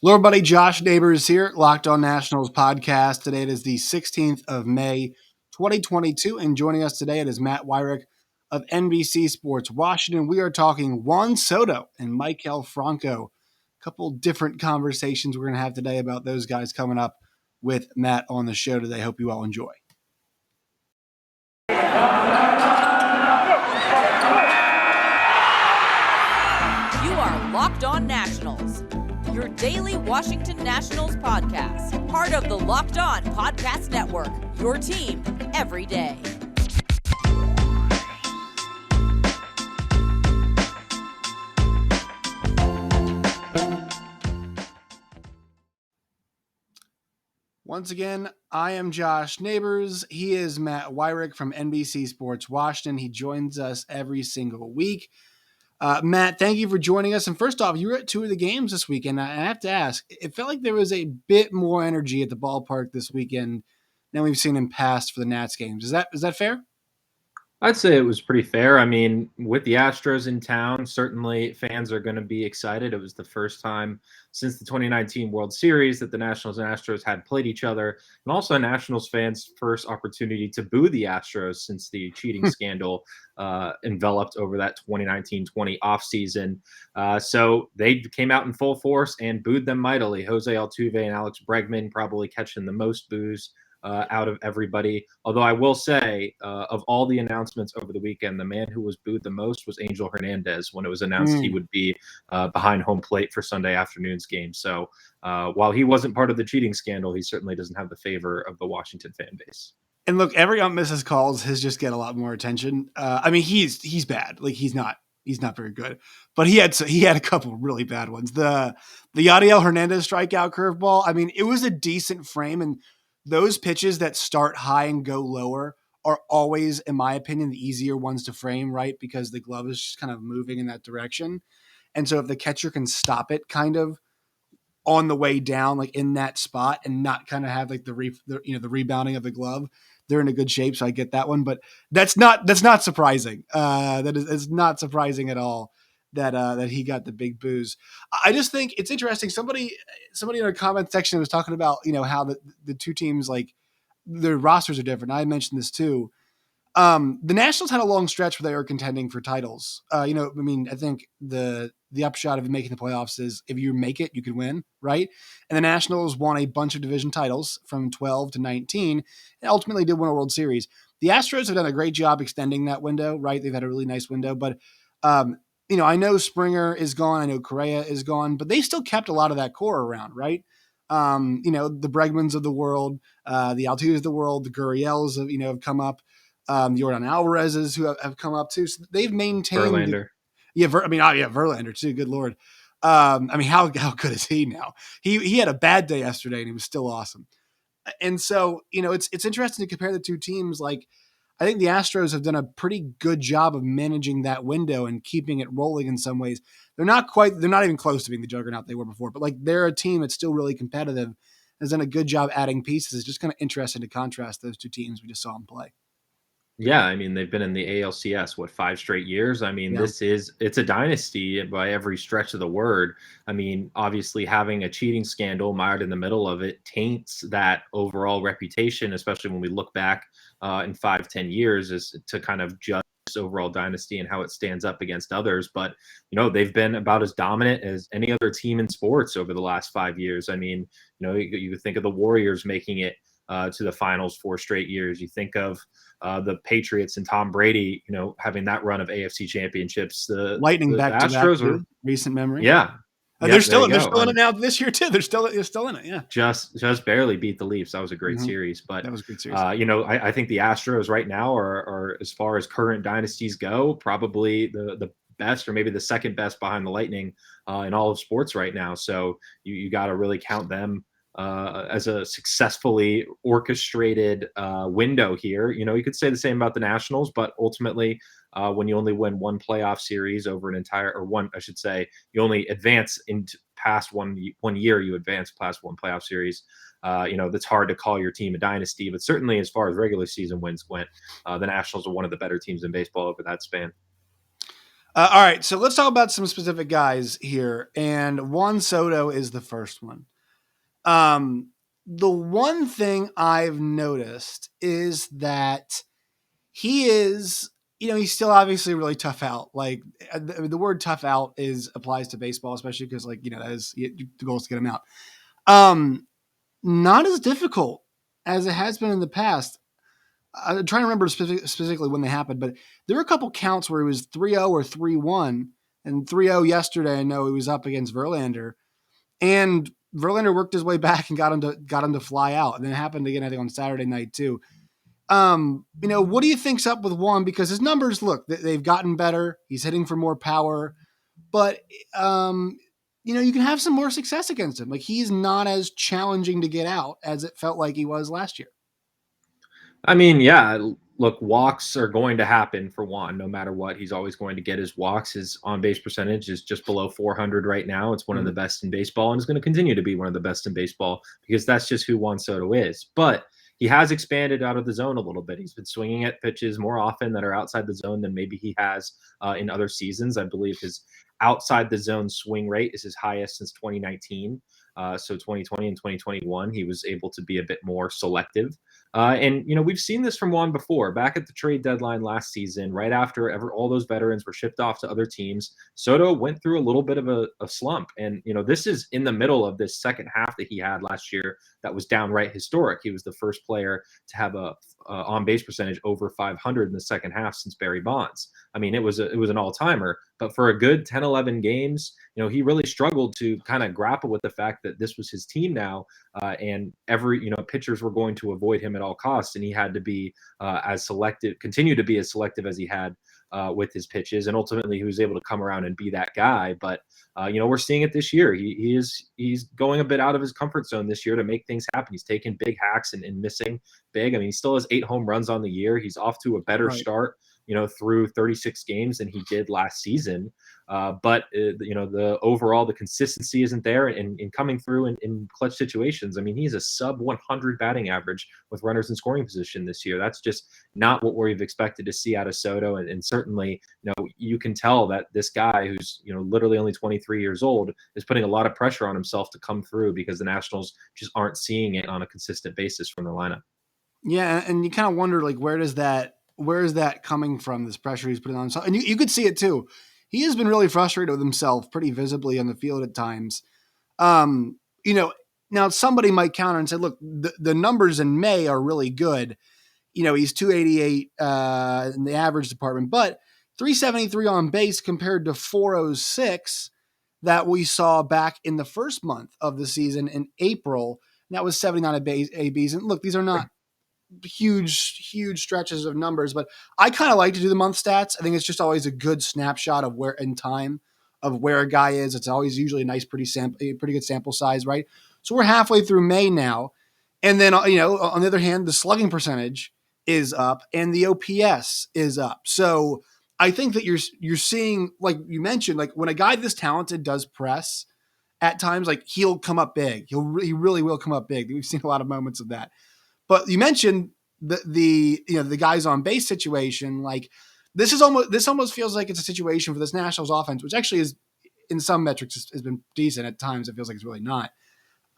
Hello, everybody. Josh Neighbors here, Locked On Nationals podcast. Today it is the 16th of May, 2022, and joining us today it is Matt Weyrich of NBC Sports Washington. We are talking Juan Soto and Maikel Franco. A couple different conversations we're going to have today about those guys coming up with Matt on the show today. Hope you all enjoy. You are Locked On Nationals, your daily Washington Nationals podcast, part of the Locked On Podcast Network, your team every day. Once again, I am Josh Neighbors. He is Matt Weyrich from NBC Sports Washington. He joins us every single week. Matt, thank you for joining us. And first off, you were at two of the games this weekend. I have to ask, it felt like there was a bit more energy at the ballpark this weekend than we've seen in past for the Nats games. Is that fair? I'd say it was pretty fair. I mean, with the Astros in town, certainly fans are going to be excited. It was the first time since the 2019 World Series that the Nationals and Astros had played each other, and also Nationals fans' first opportunity to boo the Astros since the cheating scandal enveloped over that 2019-20 offseason. So they came out in full force and booed them mightily. Jose Altuve and Alex Bregman probably catching the most boos out of everybody. Although I will say, of all the announcements over the weekend, the man who was booed the most was Angel Hernandez when it was announced he would be behind home plate for Sunday afternoon's game. So while he wasn't part of the cheating scandal, he certainly doesn't have the favor of the Washington fan base. And look, every ump misses calls his just get a lot more attention. I mean, he's bad. Like he's not very good, but he had a couple really bad ones. The Yadiel Hernandez strikeout curveball. I mean, it was a decent frame, and those pitches that start high and go lower are always, in my opinion, the easier ones to frame, right? Because the glove is just kind of moving in that direction. And so if the catcher can stop it kind of on the way down, like in that spot, and not kind of have like the rebounding of the glove, they're in a good shape. So I get that one, but that's not surprising. It's not surprising at all that he got the big boos. I just think it's interesting. Somebody in our comment section was talking about, how the two teams, like their rosters are different. I mentioned this too. The Nationals had a long stretch where they were contending for titles. I think the upshot of making the playoffs is if you make it, you can win, right? And the Nationals won a bunch of division titles from 12 to 19 and ultimately did win a World Series. The Astros have done a great job extending that window, right? They've had a really nice window, but I know Springer is gone. I know Correa is gone, but they still kept a lot of that core around, right? The Bregmans of the world, the Altuves of the world, the Gurriels have come up. The Jordan Alvarez's who have come up too. So they've maintained. Verlander. Verlander too. Good Lord. How good is he now? He had a bad day yesterday and he was still awesome. And so, it's interesting to compare the two teams. Like, I think the Astros have done a pretty good job of managing that window and keeping it rolling in some ways. They're not even close to being the juggernaut they were before, but like they're a team that's still really competitive, has done a good job adding pieces. It's just kind of interesting to contrast those two teams we just saw them play. Yeah, I mean, they've been in the ALCS, 5 straight years? I mean, Yeah. it's a dynasty by every stretch of the word. I mean, obviously having a cheating scandal mired in the middle of it taints that overall reputation, especially when we look back in 5-10 years as to kind of judge this overall dynasty and how it stands up against others. But, they've been about as dominant as any other team in sports over the last 5 years. I mean, you think of the Warriors making it to the finals 4 straight years. You think of the Patriots and Tom Brady, having that run of AFC championships. The Lightning back to Astros back, recent memory. Yeah. They're still in it now this year too. They're still in it. Yeah. Just barely beat the Leafs. That was a great series. But that was a good series. I think the Astros right now are as far as current dynasties go, probably the best or maybe the second best behind the Lightning in all of sports right now. So you got to really count them as a successfully orchestrated window here. You could say the same about the Nationals, but ultimately, when you only win one playoff series over an entire, or one, I should say, you only advance into past one year, you advance past one playoff series. That's hard to call your team a dynasty, but certainly as far as regular season wins went, the Nationals are one of the better teams in baseball over that span. All right, so let's talk about some specific guys here, and Juan Soto is the first one. The one thing I've noticed is that he is, he's still obviously really tough out. Like the word tough out applies to baseball, especially because that is the goal is to get him out. Not as difficult as it has been in the past. I'm trying to remember specifically when they happened, but there were a couple counts where he was 3-0 or 3-1, and 3-0 yesterday. I know he was up against Verlander, and Verlander worked his way back and got him to fly out. And then it happened again, I think, on Saturday night too. What do you think's up with Juan? Because his numbers, look, they've gotten better. He's hitting for more power, but you can have some more success against him. Like, he's not as challenging to get out as it felt like he was last year. I mean, yeah, look, walks are going to happen for Juan no matter what. He's always going to get his walks. His on base percentage is just below 400 right now. It's one of the best in baseball, and is going to continue to be one of the best in baseball because that's just who Juan Soto is. But he has expanded out of the zone a little bit. He's been swinging at pitches more often that are outside the zone than maybe he has in other seasons. I believe his outside the zone swing rate is his highest since 2019. So 2020 and 2021, he was able to be a bit more selective. And we've seen this from Juan before. Back at the trade deadline last season, right after all those veterans were shipped off to other teams, Soto went through a little bit of a slump. And this is in the middle of this second half that he had last year that was downright historic. He was the first player to have a on base percentage over 500 in the second half since Barry Bonds. I mean, it was an all timer. But for a good 10, 11 games, he really struggled to kind of grapple with the fact that this was his team now, and every pitchers were going to avoid him at all costs, and he had to be continue to be as selective as he had with his pitches, and ultimately he was able to come around and be that guy. But we're seeing it this year. He's going a bit out of his comfort zone this year to make things happen. He's taking big hacks and missing big. I mean, he still has 8 home runs on the year. He's off to a better start through 36 games than he did last season. But the consistency isn't there in coming through in clutch situations. I mean, he's a sub 100 batting average with runners in scoring position this year. That's just not what we've expected to see out of Soto. And certainly, you can tell that this guy who's, literally only 23 years old is putting a lot of pressure on himself to come through because the Nationals just aren't seeing it on a consistent basis from the lineup. Yeah. And you kind of wonder, like, where is that coming from, this pressure he's putting on himself? And you could see it too. He has been really frustrated with himself pretty visibly on the field at times. Now somebody might counter and say, look, the numbers in May are really good. He's 288 in the average department, but 373 on base compared to 406 that we saw back in the first month of the season in April. And that was 79 ABs. And look, these are not huge stretches of numbers, but I kind of like to do the month stats. I think it's just always a good snapshot of where in time of where a guy is. It's always usually a nice, pretty good sample size, right? So we're halfway through May now. And then, on the other hand, the slugging percentage is up and the OPS is up. So I think that you're seeing, like you mentioned, like when a guy this talented does press at times, like he'll come up big. He really will come up big. We've seen a lot of moments of that. But you mentioned the guys on base situation. Like this almost feels like it's a situation for this Nationals offense, which actually is in some metrics has been decent. At times it feels like it's really not.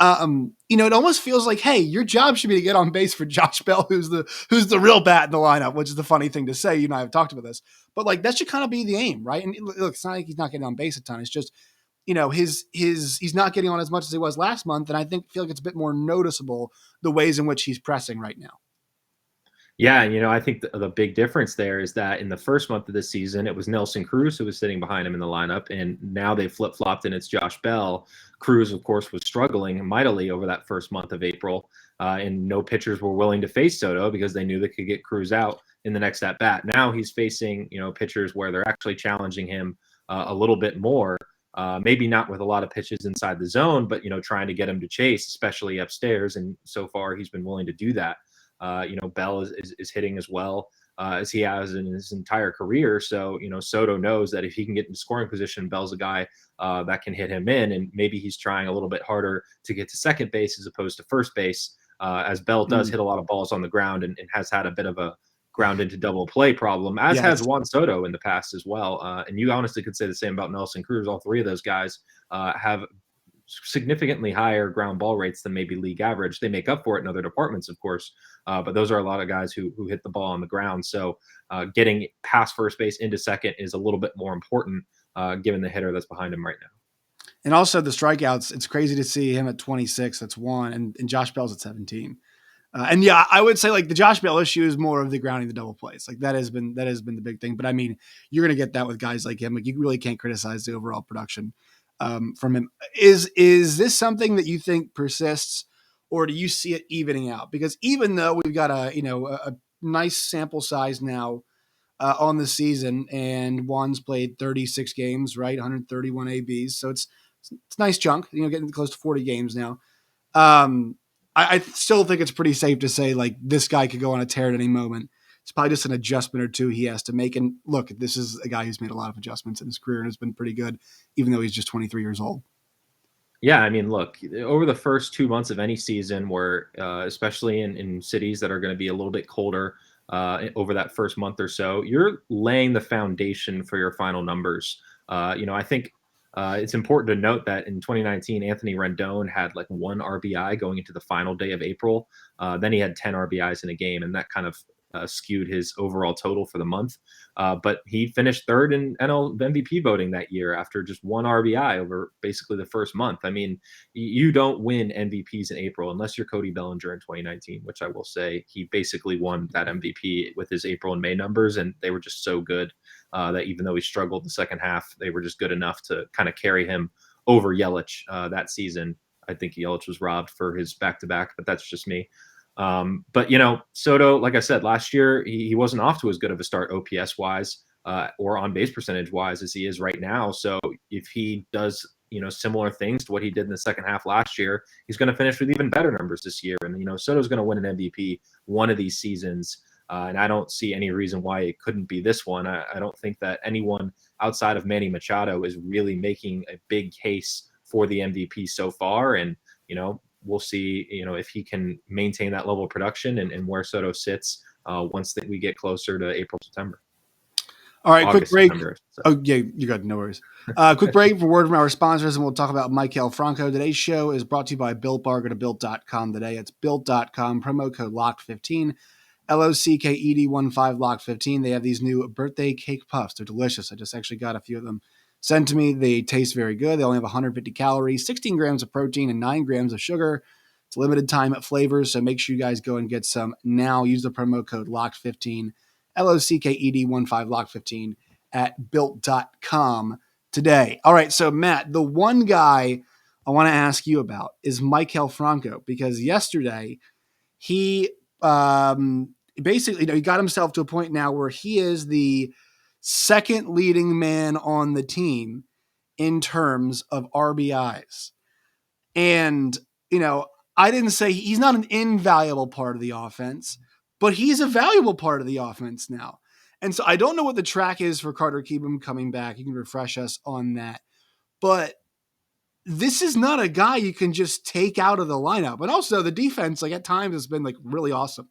It almost feels like, hey, your job should be to get on base for Josh Bell, who's the real bat in the lineup, which is the funny thing to say. You and I have talked about this, but like that should kind of be the aim, right? And look, it's not like he's not getting on base a ton. It's just he's not getting on as much as he was last month, and I feel like it's a bit more noticeable the ways in which he's pressing right now. Yeah, I think the big difference there is that in the first month of the season, it was Nelson Cruz who was sitting behind him in the lineup, and now they flip-flopped and it's Josh Bell. Cruz, of course, was struggling mightily over that first month of April, and no pitchers were willing to face Soto because they knew they could get Cruz out in the next at-bat. Now he's facing, pitchers where they're actually challenging him a little bit more. Maybe not with a lot of pitches inside the zone, but, trying to get him to chase, especially upstairs. And so far he's been willing to do that. Bell is hitting as well as he has in his entire career. So, Soto knows that if he can get in scoring position, Bell's a guy that can hit him in. And maybe he's trying a little bit harder to get to second base as opposed to first base, as Bell does hit a lot of balls on the ground and has had a bit of a ground into double play problem, as has Yes. Juan Soto in the past as well. And you honestly could say the same about Nelson Cruz. All three of those guys have significantly higher ground ball rates than maybe league average. They make up for it in other departments, of course, but those are a lot of guys who hit the ball on the ground. So getting past first base into second is a little bit more important given the hitter that's behind him right now. And also the strikeouts, it's crazy to see him at 26. That's one. And Josh Bell's at 17. And yeah, I would say like the Josh Bell issue is more of the grounding the double plays. Like that has been the big thing. But I mean, you're going to get that with guys like him. Like you really can't criticize the overall production from him. Is this something that you think persists, or do you see it evening out? Because even though we've got a nice sample size now on the season, and Juan's played 36 games, right, 131 ABs, so it's a nice chunk. Getting close to 40 games now. I still think it's pretty safe to say like this guy could go on a tear at any moment. It's probably just an adjustment or two he has to make. And look, this is a guy who's made a lot of adjustments in his career and has been pretty good, even though he's just 23 years old. Yeah, I mean, look, over the first 2 months of any season where, especially in cities that are going to be a little bit colder over that first month or so, you're laying the foundation for your final numbers. I think it's important to note that in 2019, Anthony Rendon had like 1 RBI going into the final day of April. Then he had 10 RBIs in a game, and that kind of skewed his overall total for the month. But he finished third in NL MVP voting that year after just 1 RBI over basically the first month. I mean, you don't win MVPs in April unless you're Cody Bellinger in 2019, which I will say he basically won that MVP with his April and May numbers, and they were just so good that even though he struggled the second half, they were just good enough to kind of carry him over Yelich that season. I think Yelich was robbed for his back-to-back, but that's just me. But Soto, like I said, last year, he wasn't off to as good of a start OPS wise or on base percentage wise as he is right now. So if he does, similar things to what he did in the second half last year, he's going to finish with even better numbers this year. And, Soto's going to win an MVP one of these seasons. And I don't see any reason why it couldn't be this one. I don't think that anyone outside of Manny Machado is really making a big case for the MVP so far. And, we'll see, if he can maintain that level of production and where Soto sits once we get closer to April, September. All right, August, quick break. September, Oh, yeah, you got no worries. Quick break for word from our sponsors, and we'll talk about Maikel Franco. Today's show is brought to you by Built Bar. Go to Built.com today. It's Built.com, promo code LOCKED15, LOCKED15, LOCKED15. They have these new birthday cake puffs. They're delicious. I just actually got a few of them sent to me. They taste very good. They only have 150 calories, 16 grams of protein, and 9 grams of sugar. It's limited time flavors, so make sure you guys go and get some now. Use the promo code LOCKED15, LOCKED15, LOCKED15 at Built.com today. All right, so Matt, the one guy I want to ask you about is Maikel Franco, because yesterday he basically, he got himself to a point now where he is the second leading man on the team in terms of RBIs. And, I didn't say he's not an invaluable part of the offense, but he's a valuable part of the offense now. And so I don't know what the track is for Carter Kieboom coming back. You can refresh us on that. But this is not a guy you can just take out of the lineup. And also the defense, like at times, has been like really awesome.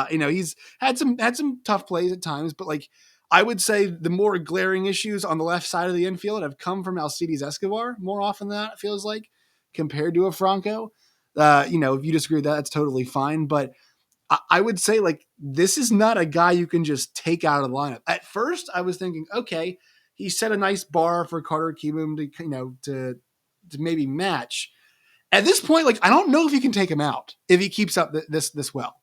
He's had some tough plays at times, but like I would say the more glaring issues on the left side of the infield have come from Alcides Escobar more often than that, it feels like, compared to a Franco. If you disagree with that, that's totally fine. But I would say like this is not a guy you can just take out of the lineup. At first, I was thinking, okay, he set a nice bar for Carter Kieboom to maybe match. At this point, like I don't know if you can take him out if he keeps up this well.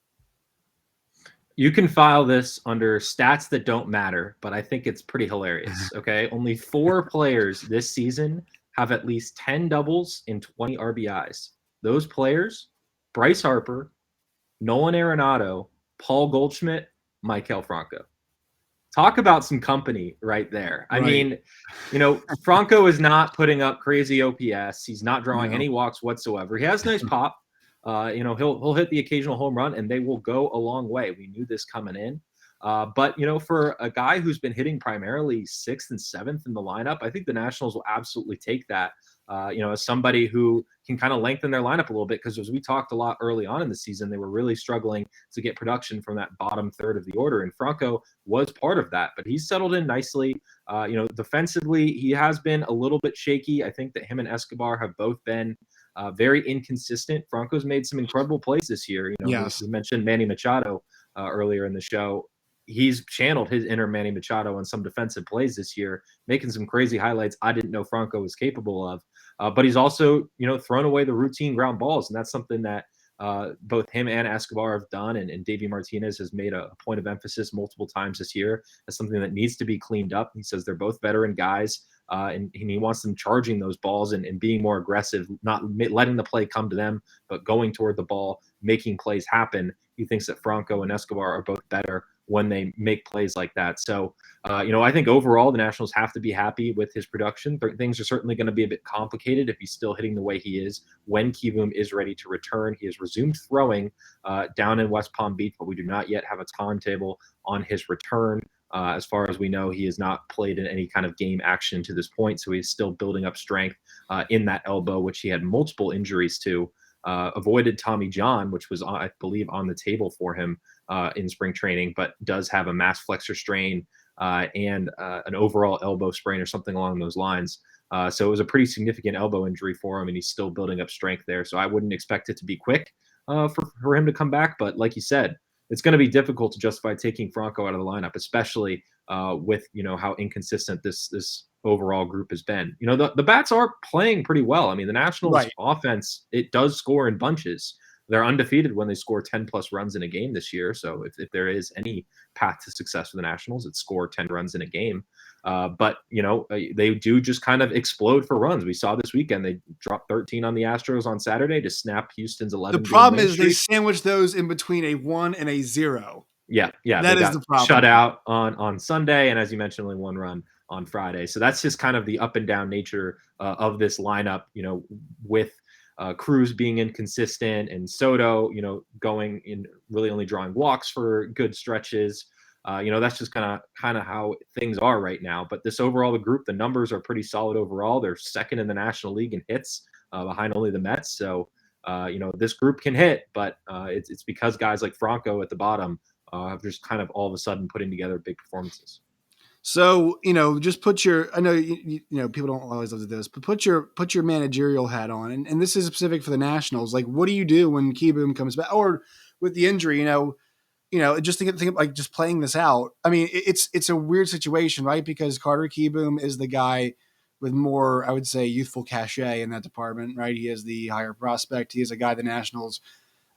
You can file this under stats that don't matter, but I think it's pretty hilarious. Okay, only 4 players this season have at least 10 doubles and 20 RBIs. Those players: Bryce Harper, Nolan Arenado, Paul Goldschmidt, Maikel Franco. Talk about some company right there. I mean, Franco is not putting up crazy OPS. He's not drawing any walks whatsoever. He has nice pop. He'll hit the occasional home run, and they will go a long way. We knew this coming in. But for a guy who's been hitting primarily 6th and 7th in the lineup, I think the Nationals will absolutely take that as somebody who can kind of lengthen their lineup a little bit, because as we talked a lot early on in the season, they were really struggling to get production from that bottom third of the order, and Franco was part of that, but he's settled in nicely. Defensively, he has been a little bit shaky. I think that him and Escobar have both been very inconsistent. Franco's made some incredible plays this year. Yes. We mentioned Manny Machado earlier in the show. He's channeled his inner Manny Machado on some defensive plays this year, making some crazy highlights I didn't know Franco was capable of. But he's also, thrown away the routine ground balls, and that's something that both him and Escobar have done, and Davey Martinez has made a point of emphasis multiple times this year as something that needs to be cleaned up. He says they're both veteran guys, and he wants them charging those balls and being more aggressive, not letting the play come to them, but going toward the ball, making plays happen. He thinks that Franco and Escobar are both better when they make plays like that. So, I think overall the Nationals have to be happy with his production. Things are certainly going to be a bit complicated if he's still hitting the way he is when Kieboom is ready to return. He has resumed throwing down in West Palm Beach, but we do not yet have a timetable on his return. As far as we know, he has not played in any kind of game action to this point, so he's still building up strength in that elbow, which he had multiple injuries to. Avoided Tommy John, which was, I believe, on the table for him in spring training, but does have a mass flexor strain and an overall elbow sprain or something along those lines. So it was a pretty significant elbow injury for him, and he's still building up strength there. So I wouldn't expect it to be quick for him to come back. But like you said, it's going to be difficult to justify taking Franco out of the lineup, especially with how inconsistent this overall group has been. The bats are playing pretty well. I mean, the Nationals offense, it does score in bunches. They're undefeated when they score 10 plus runs in a game this year. So if there is any path to success for the Nationals, it's score 10 runs in a game. But they do just kind of explode for runs. We saw this weekend, they dropped 13 on the Astros on Saturday to snap Houston's 11. The problem is they sandwich those in between a 1 and a 0. Yeah. That is the problem. Shut out on Sunday, and as you mentioned, only one run on Friday. So that's just kind of the up and down nature of this lineup, with Cruz being inconsistent and Soto, going in really only drawing walks for good stretches. That's just kind of how things are right now. But this overall, the group, the numbers are pretty solid overall. They're second in the National League in hits, behind only the Mets. So, this group can hit, but it's because guys like Franco at the bottom have just kind of all of a sudden putting together big performances. So, just put your, I know, people don't always love this, but put your managerial hat on. And this is specific for the Nationals. Like, what do you do when Kieboom comes back, or with the injury, just think like just playing this out. I mean, it's a weird situation, right? Because Carter Kieboom is the guy with more, I would say, youthful cachet in that department, right? He is the higher prospect. He is a guy the Nationals,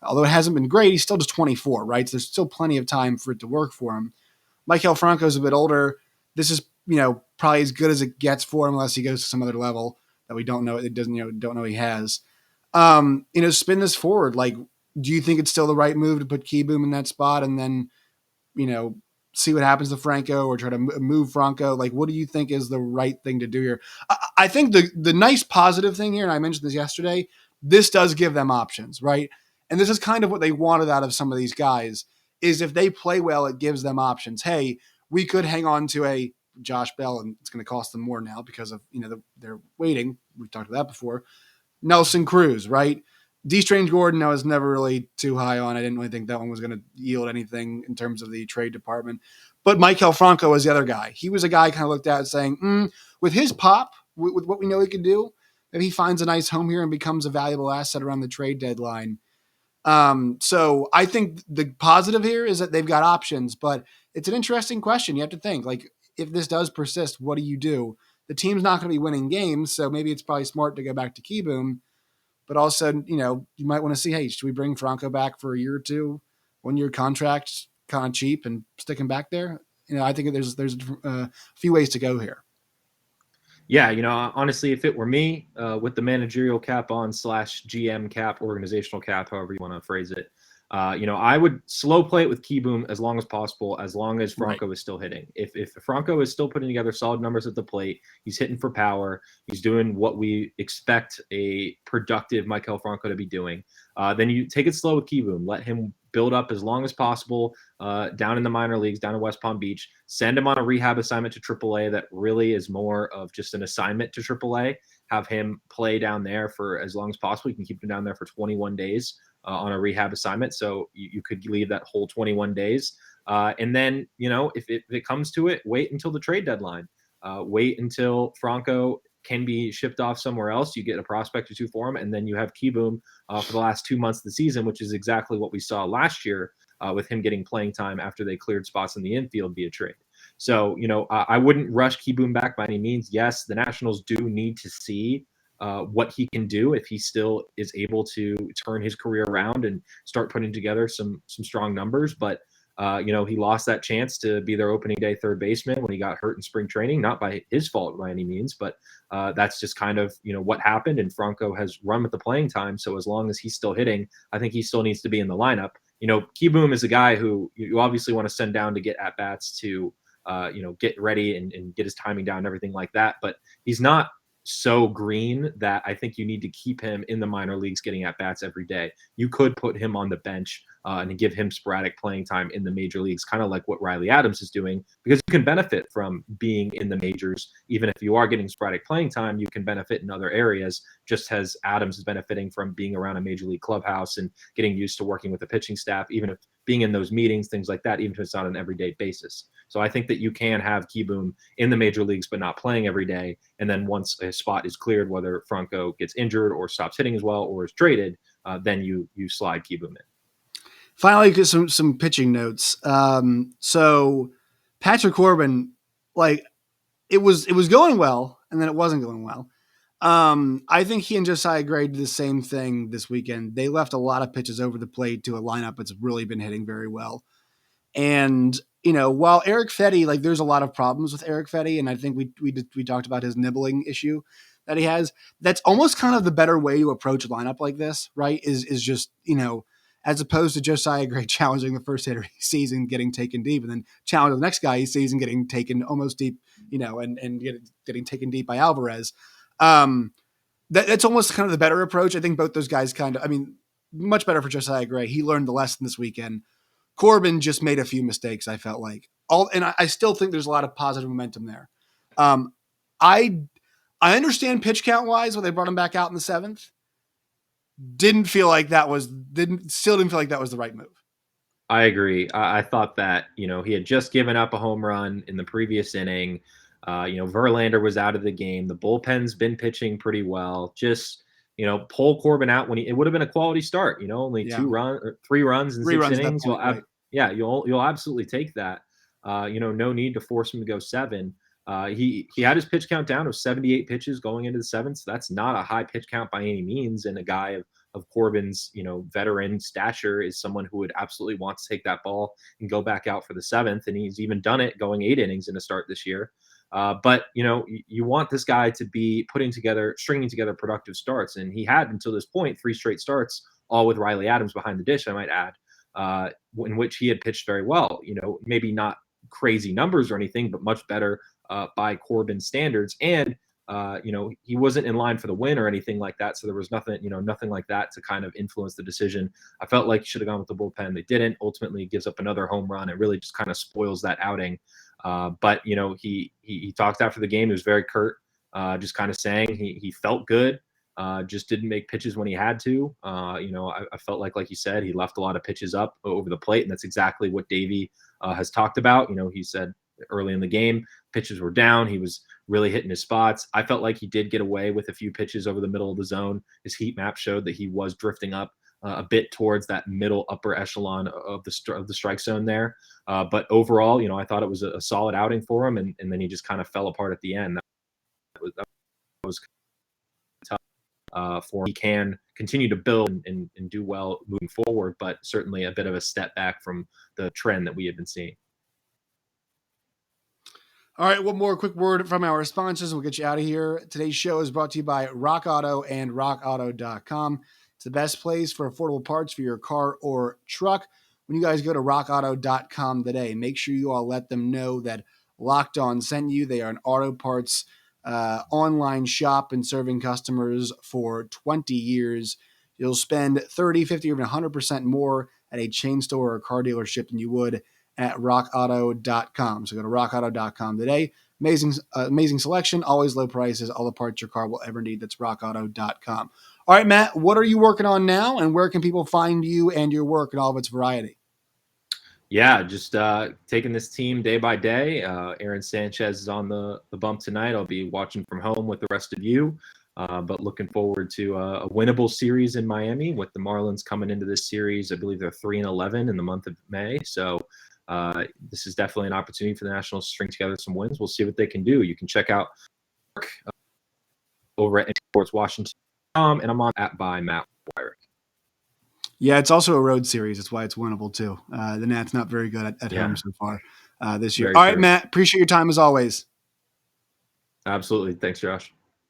although it hasn't been great, he's still just 24, right? So there's still plenty of time for it to work for him. Maikel Franco is a bit older. This is, probably as good as it gets for him, unless he goes to some other level that we don't know. It doesn't, don't know he has. Spin this forward. Like, do you think it's still the right move to put Kieboom in that spot and then, see what happens to Franco, or try to move Franco? Like, what do you think is the right thing to do here? I think the nice positive thing here, and I mentioned this yesterday, this does give them options, right? And this is kind of what they wanted out of some of these guys, is if they play well, it gives them options. Hey, we could hang on to a Josh Bell, and it's going to cost them more now because of, they're waiting. We've talked about that before. Nelson Cruz, right? D. Strange Gordon, I was never really too high on. I didn't really think that one was going to yield anything in terms of the trade department. But Maikel Franco was the other guy. He was a guy kind of looked at saying, with his pop, with what we know he can do, if he finds a nice home here and becomes a valuable asset around the trade deadline. So I think the positive here is that they've got options, but it's an interesting question. You have to think, like, if this does persist, what do you do? The team's not going to be winning games, so maybe it's probably smart to go back to Kieboom. But also, you might want to see, hey, should we bring Franco back for a year or two, 1-year contract, kind of cheap, and stick him back there? I think there's a few ways to go here. Yeah, honestly, if it were me, with the managerial cap on / GM cap, organizational cap, however you want to phrase it, I would slow play it with Kieboom as long as possible, as long as Franco is still hitting. If Franco is still putting together solid numbers at the plate, he's hitting for power, he's doing what we expect a productive Maikel Franco to be doing, then you take it slow with Kieboom. Let him build up as long as possible down in the minor leagues, down in West Palm Beach. Send him on a rehab assignment to AAA that really is more of just an assignment to AAA. have him play down there for as long as possible. You can keep him down there for 21 days on a rehab assignment. So you could leave that whole 21 days. And then, if it comes to it, wait until the trade deadline. Wait until Franco can be shipped off somewhere else. You get a prospect or two for him, and then you have Kieboom for the last 2 months of the season, which is exactly what we saw last year with him getting playing time after they cleared spots in the infield via trade. So, I wouldn't rush Kieboom back by any means. Yes, the Nationals do need to see what he can do if he still is able to turn his career around and start putting together some strong numbers. But he lost that chance to be their opening day third baseman when he got hurt in spring training, not by his fault by any means, but that's just kind of, what happened. And Franco has run with the playing time. So as long as he's still hitting, I think he still needs to be in the lineup. Kieboom is a guy who you obviously want to send down to get at bats to, get ready and get his timing down and everything like that. But he's not so green that I think you need to keep him in the minor leagues getting at bats every day. You could put him on the bench and give him sporadic playing time in the major leagues, kind of like what Riley Adams is doing, because you can benefit from being in the majors. Even if you are getting sporadic playing time, you can benefit in other areas, just as Adams is benefiting from being around a major league clubhouse and getting used to working with the pitching staff, even if being in those meetings, things like that, even if it's not an everyday basis. So I think that you can have Kieboom in the major leagues, but not playing every day. And then once a spot is cleared, whether Franco gets injured or stops hitting as well or is traded, then you slide Kieboom in. Finally, get some pitching notes. So Patrick Corbin, it was going well, and then it wasn't going well. I think he and Josiah Gray did the same thing this weekend. They left a lot of pitches over the plate to a lineup that's really been hitting very well. And while Eric Fetty, there's a lot of problems with Eric Fetty, and I think we talked about his nibbling issue that he has. That's almost kind of the better way to approach a lineup like this, right? Is just as opposed to Josiah Gray challenging the first hitter he sees and getting taken deep, and then challenging the next guy he sees and getting taken almost deep, and getting taken deep by Alvarez. That's almost kind of the better approach. I think both those guys much better for Josiah Gray. He learned the lesson this weekend. Corbin just made a few mistakes, I felt like. I still think there's a lot of positive momentum there. I understand pitch count wise when they brought him back out in the seventh. Didn't feel like that was the right move. I agree. I thought that, he had just given up a home run in the previous inning. Verlander was out of the game. The bullpen's been pitching pretty well. Just, pull Corbin out when it would have been a quality start. Only 3 runs in 6 innings. You'll absolutely take that. No need to force him to go 7. He had his pitch count down of 78 pitches going into the 7th. So that's not a high pitch count by any means. And a guy of Corbin's, veteran stature is someone who would absolutely want to take that ball and go back out for the 7th. And he's even done it going 8 innings in a start this year. But you want this guy to be stringing together productive starts. And he had until this point 3 straight starts, all with Riley Adams behind the dish, I might add, in which he had pitched very well. Maybe not crazy numbers or anything, but much better by Corbin's standards. And he wasn't in line for the win or anything like that. So there was nothing like that to kind of influence the decision. I felt like he should have gone with the bullpen. They didn't. Ultimately, gives up another home run. It really just kind of spoils that outing. But he talked after the game. He was very curt, just kind of saying he felt good. Just didn't make pitches when he had to. I felt like you said, he left a lot of pitches up over the plate, and that's exactly what Davey has talked about. He said early in the game, pitches were down. He was really hitting his spots. I felt like he did get away with a few pitches over the middle of the zone. His heat map showed that he was drifting up a bit towards that middle upper echelon of the strike zone there. But overall, I thought it was a solid outing for him, and then he just kind of fell apart at the end. That was tough for him. He can continue to build and do well moving forward, but certainly a bit of a step back from the trend that we have been seeing. All right, one more quick word from our sponsors. We'll get you out of here. Today's show is brought to you by Rock Auto and rockauto.com. It's the best place for affordable parts for your car or truck. When you guys go to rockauto.com today, make sure you all let them know that Locked On sent you. They are an auto parts online shop and serving customers for 20 years. You'll spend 30, 50, or even 100% more at a chain store or car dealership than you would at rockauto.com. So go to rockauto.com today. Amazing selection, always low prices, all the parts your car will ever need. That's rockauto.com. All right, Matt, what are you working on now, and where can people find you and your work and all of its variety? Yeah, just taking this team day by day. Aaron Sanchez is on the bump tonight. I'll be watching from home with the rest of you, but looking forward to a winnable series in Miami with the Marlins coming into this series. I believe they're 3-11 in the month of May. So this is definitely an opportunity for the Nationals to string together some wins. We'll see what they can do. You can check out over at sportswashington.com, and I'm on by Matt Weyrich. Yeah, it's also a road series. That's why it's winnable too. The Nats not very good at home so far this year. Very All right, true. Matt, appreciate your time as always. Absolutely. Thanks, Josh.